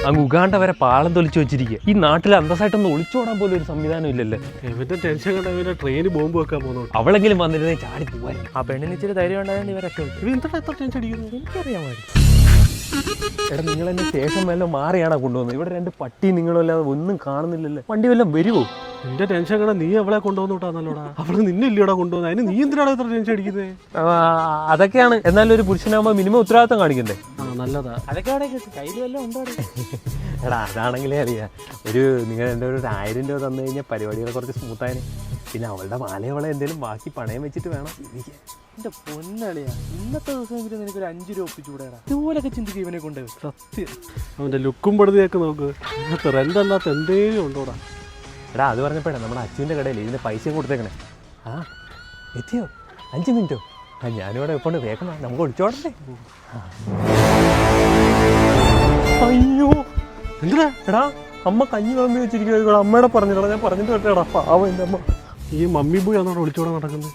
അങ്ങ് ഉഗാണ്ട വരെ പാളം തൊലിച്ചു വെച്ചിരിക്കുക. ഈ നാട്ടിൽ അന്തസ്സായിട്ടൊന്നും ഒളിച്ചോടാൻ പോലും ഒരു സംവിധാനം ഇല്ലല്ലേ. ഇവന്റെ ടെൻഷൻ കണ്ട ഇവന്റെ ട്രെയിന് ബോംബ് വെക്കാൻ പോകുന്നു. അവളെങ്കിലും വന്നിരുന്നേ ചാടി പോവാൻ. ആ പെണ്ണിന് ഇച്ചിരി ധൈര്യം ഉണ്ടായിരുന്നു ഇവരെ രക്ഷപ്പെട്ടു. ഇവ എന്താ എത്ര ടെൻഷൻ അടിക്കുന്നു എനിക്കറിയാമായിരുന്നു. എടാ നിങ്ങൾ എന്നെ സ്റ്റേഷൻ വല്ലതും മാറിയാണോ കൊണ്ടുവന്നത്? ഇവിടെ രണ്ട് പട്ടി നിങ്ങളല്ലാതെ ഒന്നും കാണുന്നില്ലല്ലോ. വണ്ടി വല്ലതും വരുമോ? നിന്റെ ടെൻഷൻ കണ്ട നീ അവളെ കൊണ്ടുവന്നു വിട്ടാ നല്ലോടാ. അവള് നിന്നെ ഇല്ലയോടാ കൊണ്ടുവന്നത്. അതിന് നീ എന്തിനാണ് ഇത്ര ടെൻഷൻ അടിക്കുന്നത്? അതൊക്കെയാണ്. എന്നാലും ഒരു പുരുഷനാകുമ്പോൾ മിനിമം ഉത്തരവാദിത്തം കാണിക്കണ്ടേ? നല്ലതാ. അതൊക്കെ അവിടെ കയ്യിൽ വല്ലതും ഉണ്ടോ? എടാ അതാണെങ്കിലേ അറിയാം. നിങ്ങൾ എൻ്റെ ഒരു 1000 രൂപ തന്നു കഴിഞ്ഞാൽ പരിപാടികൾ കുറച്ച് സ്മൂത്തായതിന്. പിന്നെ അവളുടെ മാലയവളെ എന്തെങ്കിലും ബാക്കി പണയം വെച്ചിട്ട് വേണം ഇരിക്കാൻ. എന്റെ പൊന്നളിയാ, ഇന്നത്തെ ദിവസം നിനക്കൊരു 5 രൂപ ഒപ്പിച്ചുകൂടെടാ? ഇതുപോലൊക്കെ ചിന്തിക്കും ഇവനെ കൊണ്ട്. സത്യം അവന്റെ ലുക്കും പടുതിയൊക്കെ നോക്ക്. റെന്തല്ലാത്ത എന്തേലും ഉണ്ടോടാ? എടാ അത് പറഞ്ഞപ്പോഴാണ് നമ്മുടെ അച്ഛൻ്റെ കടയിൽ ഇതിൻ്റെ പൈസയും കൊടുത്തേക്കണേ. ആ എത്തിയോ? 5 മിനിറ്റോ? ഞാനിവിടെ എപ്പോണ്ട് വേഗം നമുക്ക് ഒളിച്ചോടണ്ടേ. അയ്യോ എന്തിനാ? എടാ അമ്മ കഞ്ഞി വാങ്ങി വെച്ചിരിക്കുക. അമ്മയുടെ പറഞ്ഞിട്ടാ ഞാൻ പറഞ്ഞിട്ട് കേട്ടേടാ. പാവം എൻ്റെ അമ്മ. ഈ മമ്മി ബോയ് അന്നോട് ഒളിച്ചോടെ നടക്കുന്നത്.